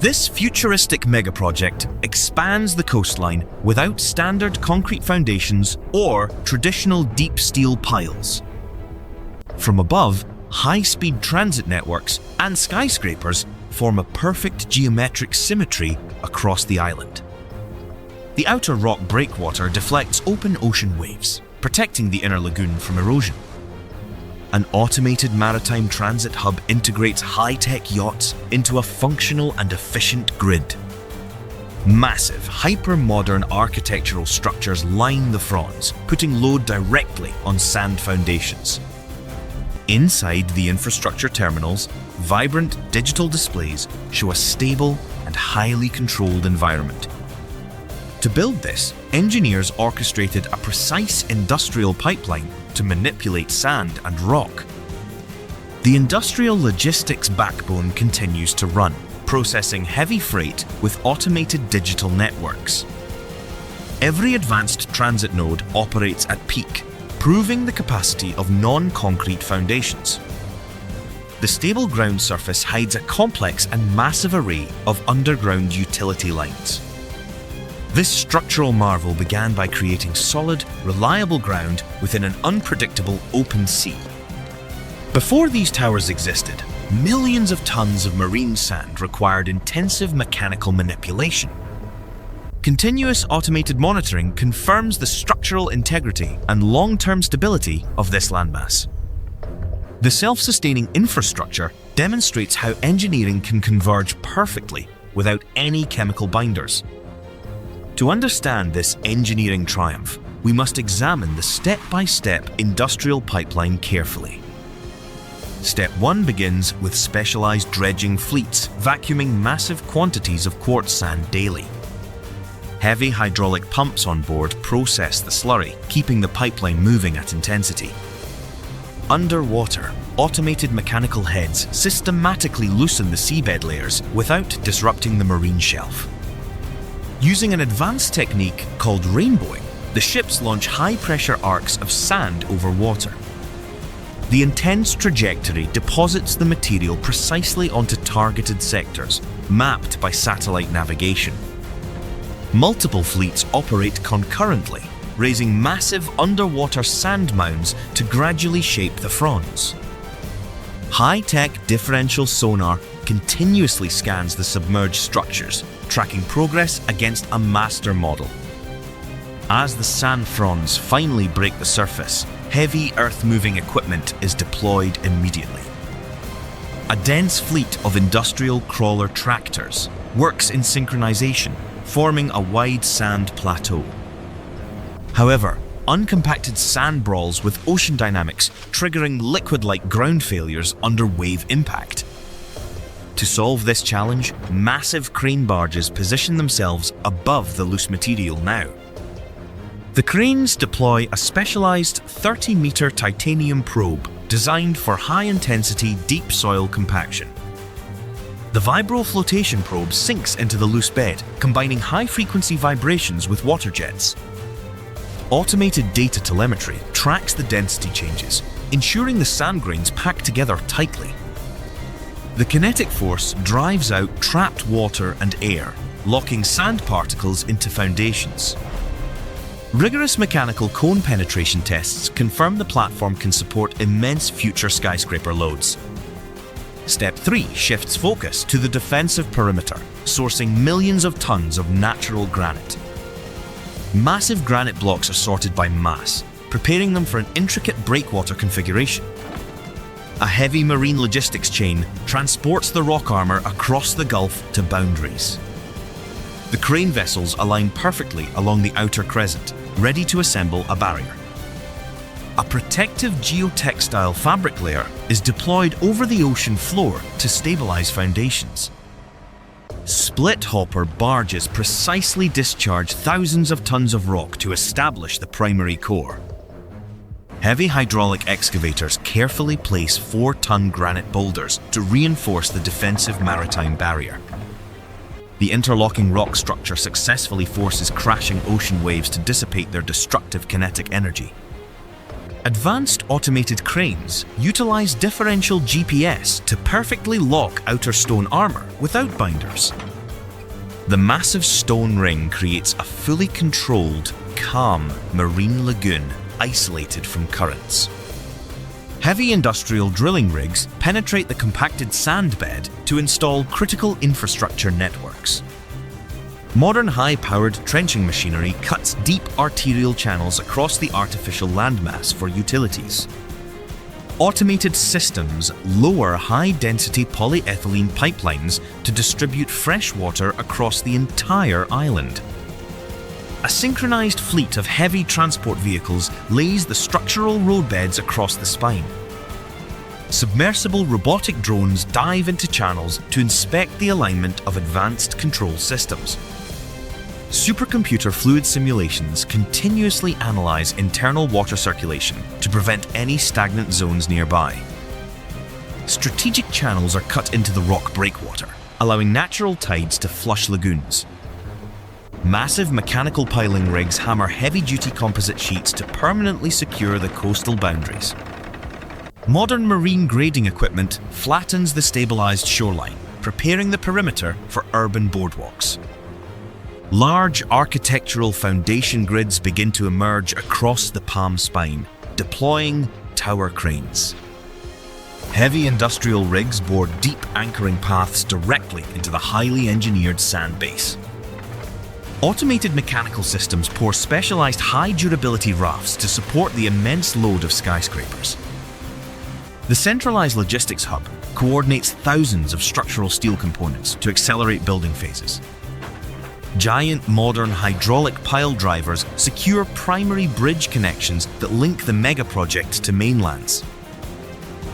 This futuristic megaproject expands the coastline without standard concrete foundations or traditional deep steel piles. From above, high-speed transit networks and skyscrapers form a perfect geometric symmetry across the island. The outer rock breakwater deflects open ocean waves, protecting the inner lagoon from erosion. An automated maritime transit hub integrates high-tech yachts into a functional and efficient grid. Massive, hyper-modern architectural structures line the fronds, putting load directly on sand foundations. Inside the infrastructure terminals, vibrant digital displays show a stable and highly controlled environment. To build this, engineers orchestrated a precise industrial pipeline to manipulate sand and rock. The industrial logistics backbone continues to run, processing heavy freight with automated digital networks. Every advanced transit node operates at peak, proving the capacity of non-concrete foundations. The stable ground surface hides a complex and massive array of underground utility lines. This structural marvel began by creating solid, reliable ground within an unpredictable open sea. Before these towers existed, millions of tons of marine sand required intensive mechanical manipulation. Continuous automated monitoring confirms the structural integrity and long-term stability of this landmass. The self-sustaining infrastructure demonstrates how engineering can converge perfectly without any chemical binders. To understand this engineering triumph, we must examine the step-by-step industrial pipeline carefully. Step 1 begins with specialized dredging fleets vacuuming massive quantities of quartz sand daily. Heavy hydraulic pumps on board process the slurry, keeping the pipeline moving at intensity. Underwater, automated mechanical heads systematically loosen the seabed layers without disrupting the marine shelf. Using an advanced technique called rainbowing, the ships launch high-pressure arcs of sand over water. The intense trajectory deposits the material precisely onto targeted sectors, mapped by satellite navigation. Multiple fleets operate concurrently, raising massive underwater sand mounds to gradually shape the fronds. High-tech differential sonar continuously scans the submerged structures, tracking progress against a master model. As the sand fronds finally break the surface, heavy earth-moving equipment is deployed immediately. A dense fleet of industrial crawler tractors works in synchronization, forming a wide sand plateau. However, uncompacted sand brawls with ocean dynamics, triggering liquid-like ground failures under wave impact. To solve this challenge, massive crane barges position themselves above the loose material now. The cranes deploy a specialized 30-meter titanium probe designed for high-intensity deep soil compaction. The vibro-flotation probe sinks into the loose bed, combining high-frequency vibrations with water jets. Automated data telemetry tracks the density changes, ensuring the sand grains pack together tightly. The kinetic force drives out trapped water and air, locking sand particles into foundations. Rigorous mechanical cone penetration tests confirm the platform can support immense future skyscraper loads. Step 3 shifts focus to the defensive perimeter, sourcing millions of tons of natural granite. Massive granite blocks are sorted by mass, preparing them for an intricate breakwater configuration. A heavy marine logistics chain transports the rock armor across the Gulf to boundaries. The crane vessels align perfectly along the outer crescent, ready to assemble a barrier. A protective geotextile fabric layer is deployed over the ocean floor to stabilize foundations. Split hopper barges precisely discharge thousands of tons of rock to establish the primary core. Heavy hydraulic excavators carefully place 4-ton granite boulders to reinforce the defensive maritime barrier. The interlocking rock structure successfully forces crashing ocean waves to dissipate their destructive kinetic energy. Advanced automated cranes utilize differential GPS to perfectly lock outer stone armor without binders. The massive stone ring creates a fully controlled, calm marine lagoon isolated from currents. Heavy industrial drilling rigs penetrate the compacted sand bed to install critical infrastructure networks. Modern high-powered trenching machinery cuts deep arterial channels across the artificial landmass for utilities. Automated systems lower high-density polyethylene pipelines to distribute fresh water across the entire island. A synchronized fleet of heavy transport vehicles lays the structural roadbeds across the spine. Submersible robotic drones dive into channels to inspect the alignment of advanced control systems. Supercomputer fluid simulations continuously analyze internal water circulation to prevent any stagnant zones nearby. Strategic channels are cut into the rock breakwater, allowing natural tides to flush lagoons. Massive mechanical piling rigs hammer heavy-duty composite sheets to permanently secure the coastal boundaries. Modern marine grading equipment flattens the stabilized shoreline, preparing the perimeter for urban boardwalks. Large architectural foundation grids begin to emerge across the palm spine, deploying tower cranes. Heavy industrial rigs bore deep anchoring paths directly into the highly engineered sand base. Automated mechanical systems pour specialized high-durability rafts to support the immense load of skyscrapers. The centralized logistics hub coordinates thousands of structural steel components to accelerate building phases. Giant modern hydraulic pile drivers secure primary bridge connections that link the megaproject to mainlands.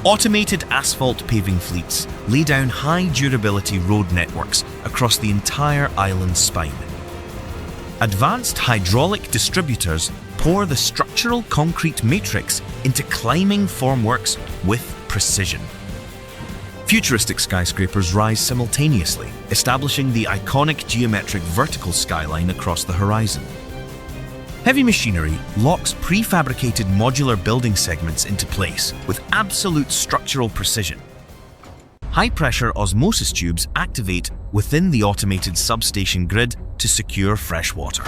Automated asphalt paving fleets lay down high-durability road networks across the entire island spine. Advanced hydraulic distributors pour the structural concrete matrix into climbing formworks with precision. Futuristic skyscrapers rise simultaneously, establishing the iconic geometric vertical skyline across the horizon. Heavy machinery locks prefabricated modular building segments into place with absolute structural precision. High-pressure osmosis tubes activate within the automated substation grid to secure fresh water.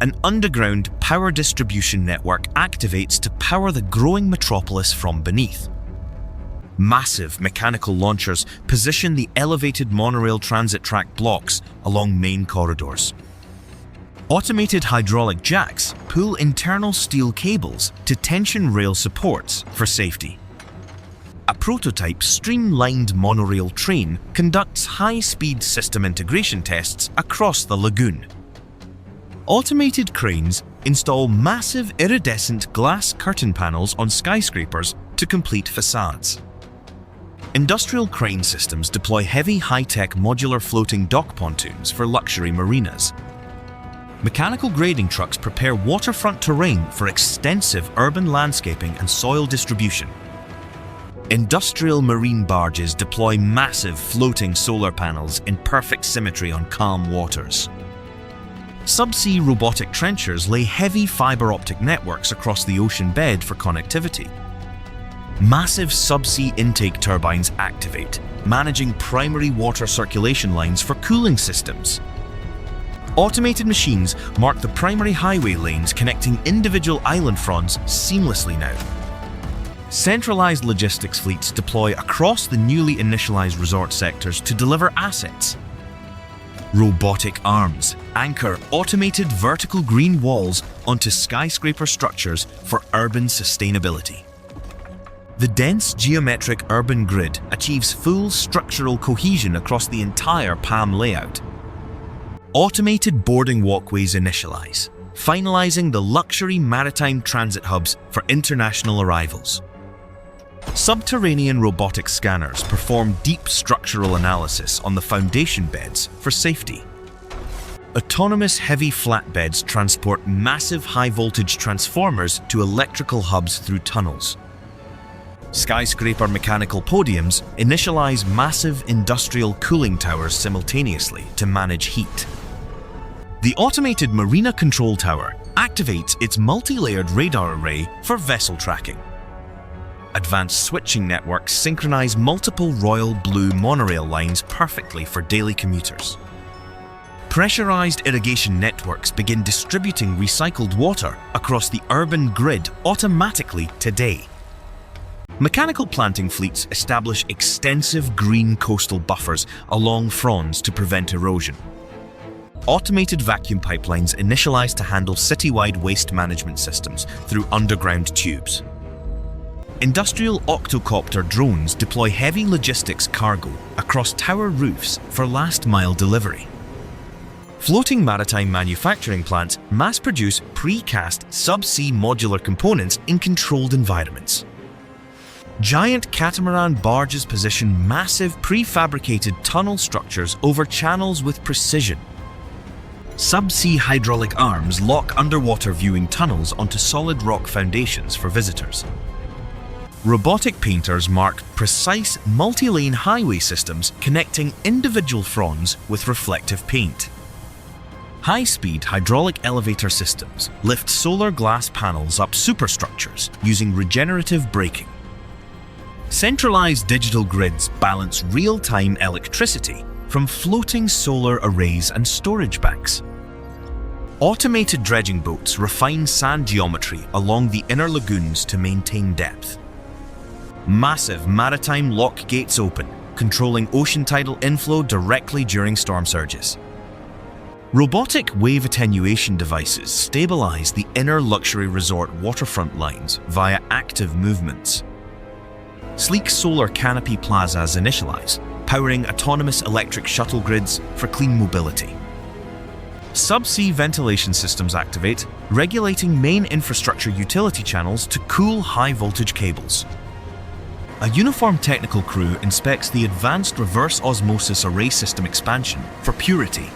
An underground power distribution network activates to power the growing metropolis from beneath. Massive mechanical launchers position the elevated monorail transit track blocks along main corridors. Automated hydraulic jacks pull internal steel cables to tension rail supports for safety. A prototype streamlined monorail train conducts high-speed system integration tests across the lagoon. Automated cranes install massive iridescent glass curtain panels on skyscrapers to complete facades. Industrial crane systems deploy heavy high-tech modular floating dock pontoons for luxury marinas. Mechanical grading trucks prepare waterfront terrain for extensive urban landscaping and soil distribution. Industrial marine barges deploy massive floating solar panels in perfect symmetry on calm waters. Subsea robotic trenchers lay heavy fiber optic networks across the ocean bed for connectivity. Massive subsea intake turbines activate, managing primary water circulation lines for cooling systems. Automated machines mark the primary highway lanes connecting individual island fronds seamlessly now. Centralized logistics fleets deploy across the newly initialized resort sectors to deliver assets. Robotic arms anchor automated vertical green walls onto skyscraper structures for urban sustainability. The dense geometric urban grid achieves full structural cohesion across the entire PAM layout. Automated boarding walkways initialize, finalizing the luxury maritime transit hubs for international arrivals. Subterranean robotic scanners perform deep structural analysis on the foundation beds for safety. Autonomous heavy flatbeds transport massive high-voltage transformers to electrical hubs through tunnels. Skyscraper mechanical podiums initialize massive industrial cooling towers simultaneously to manage heat. The automated Marina Control Tower activates its multi-layered radar array for vessel tracking. Advanced switching networks synchronize multiple royal blue monorail lines perfectly for daily commuters. Pressurized irrigation networks begin distributing recycled water across the urban grid automatically today. Mechanical planting fleets establish extensive green coastal buffers along fronds to prevent erosion. Automated vacuum pipelines initialize to handle citywide waste management systems through underground tubes. Industrial octocopter drones deploy heavy logistics cargo across tower roofs for last-mile delivery. Floating maritime manufacturing plants mass-produce precast subsea modular components in controlled environments. Giant catamaran barges position massive prefabricated tunnel structures over channels with precision. Subsea hydraulic arms lock underwater viewing tunnels onto solid rock foundations for visitors. Robotic painters mark precise multi-lane highway systems connecting individual fronds with reflective paint. High-speed hydraulic elevator systems lift solar glass panels up superstructures using regenerative braking. Centralized digital grids balance real-time electricity from floating solar arrays and storage banks. Automated dredging boats refine sand geometry along the inner lagoons to maintain depth. Massive maritime lock gates open, controlling ocean tidal inflow directly during storm surges. Robotic wave attenuation devices stabilize the inner luxury resort waterfront lines via active movements. Sleek solar canopy plazas initialize, powering autonomous electric shuttle grids for clean mobility. Subsea ventilation systems activate, regulating main infrastructure utility channels to cool high-voltage cables. A uniformed technical crew inspects the advanced reverse osmosis array system expansion for purity.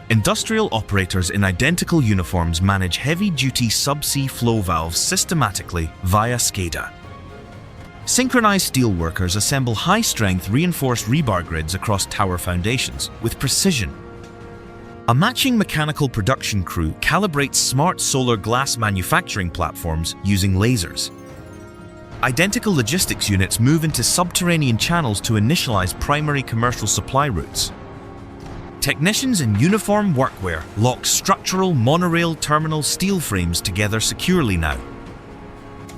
Industrial operators in identical uniforms manage heavy-duty subsea flow valves systematically via SCADA. Synchronized steelworkers assemble high-strength reinforced rebar grids across tower foundations with precision. A matching mechanical production crew calibrates smart solar glass manufacturing platforms using lasers. Identical logistics units move into subterranean channels to initialize primary commercial supply routes. Technicians in uniform workwear lock structural monorail terminal steel frames together securely now.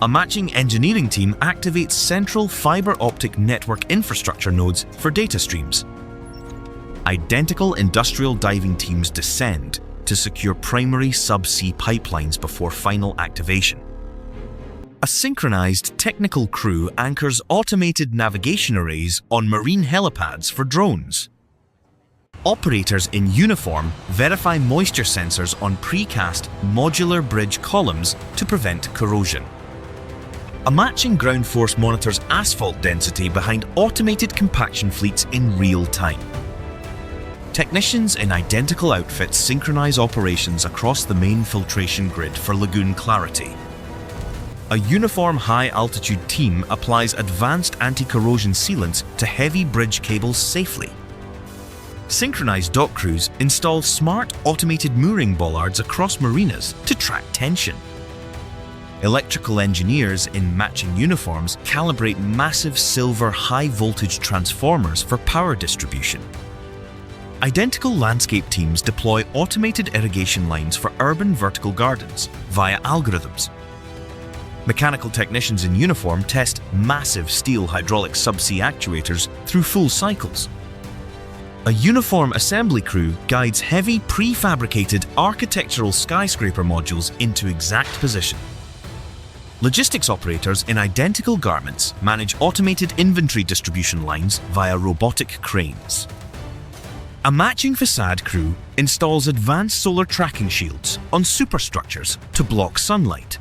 A matching engineering team activates central fiber optic network infrastructure nodes for data streams. Identical industrial diving teams descend to secure primary subsea pipelines before final activation. A synchronized technical crew anchors automated navigation arrays on marine helipads for drones. Operators in uniform verify moisture sensors on precast modular bridge columns to prevent corrosion. A matching ground force monitors asphalt density behind automated compaction fleets in real time. Technicians in identical outfits synchronize operations across the main filtration grid for lagoon clarity. A uniform high-altitude team applies advanced anti-corrosion sealants to heavy bridge cables safely. Synchronized dock crews install smart automated mooring bollards across marinas to track tension. Electrical engineers in matching uniforms calibrate massive silver high-voltage transformers for power distribution. Identical landscape teams deploy automated irrigation lines for urban vertical gardens via algorithms. Mechanical technicians in uniform test massive steel hydraulic subsea actuators through full cycles. A uniform assembly crew guides heavy prefabricated architectural skyscraper modules into exact position. Logistics operators in identical garments manage automated inventory distribution lines via robotic cranes. A matching facade crew installs advanced solar tracking shields on superstructures to block sunlight.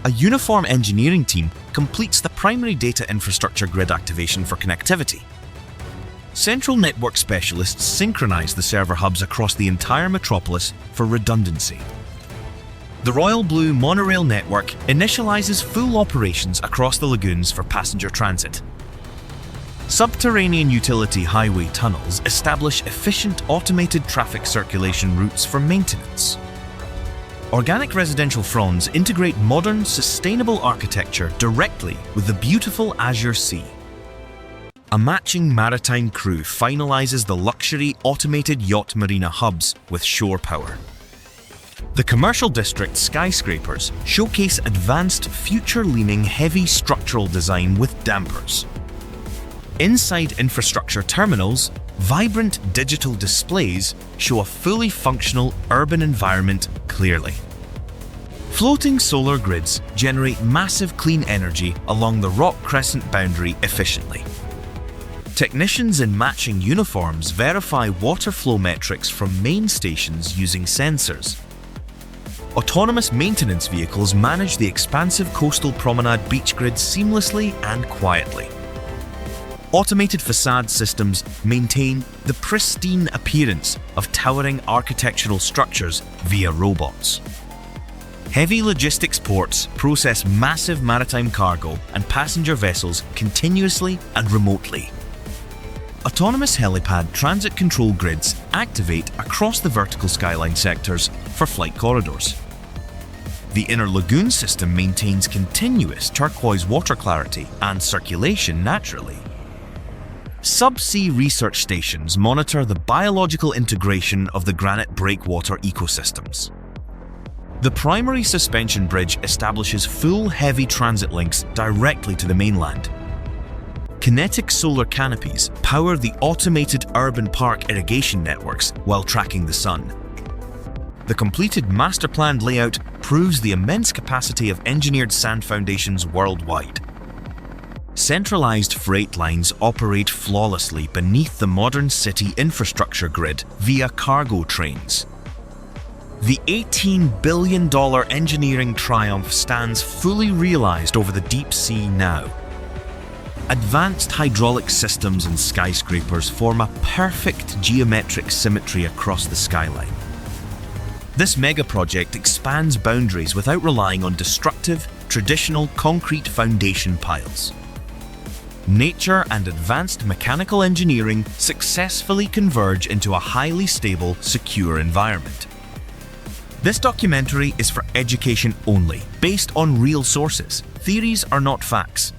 A uniform engineering team completes the primary data infrastructure grid activation for connectivity. Central network specialists synchronize the server hubs across the entire metropolis for redundancy. The Royal Blue monorail network initializes full operations across the lagoons for passenger transit. Subterranean utility highway tunnels establish efficient automated traffic circulation routes for maintenance. Organic residential fronds integrate modern, sustainable architecture directly with the beautiful Azure Sea. A matching maritime crew finalizes the luxury automated yacht marina hubs with shore power. The commercial district skyscrapers showcase advanced future-leaning heavy structural design with dampers. Inside infrastructure terminals, vibrant digital displays show a fully functional urban environment clearly. Floating solar grids generate massive clean energy along the rock crescent boundary efficiently. Technicians in matching uniforms verify water flow metrics from main stations using sensors. Autonomous maintenance vehicles manage the expansive coastal promenade beach grid seamlessly and quietly. Automated facade systems maintain the pristine appearance of towering architectural structures via robots. Heavy logistics ports process massive maritime cargo and passenger vessels continuously and remotely. Autonomous helipad transit control grids activate across the vertical skyline sectors for flight corridors. The inner lagoon system maintains continuous turquoise water clarity and circulation naturally. Subsea research stations monitor the biological integration of the granite breakwater ecosystems. The primary suspension bridge establishes full heavy transit links directly to the mainland. Kinetic solar canopies power the automated urban park irrigation networks while tracking the sun. The completed master-planned layout proves the immense capacity of engineered sand foundations worldwide. Centralized freight lines operate flawlessly beneath the modern city infrastructure grid via cargo trains. The $18 billion engineering triumph stands fully realized over the deep sea now. Advanced hydraulic systems and skyscrapers form a perfect geometric symmetry across the skyline. This megaproject expands boundaries without relying on destructive, traditional concrete foundation piles. Nature and advanced mechanical engineering successfully converge into a highly stable, secure environment. This documentary is for education only, based on real sources. Theories are not facts.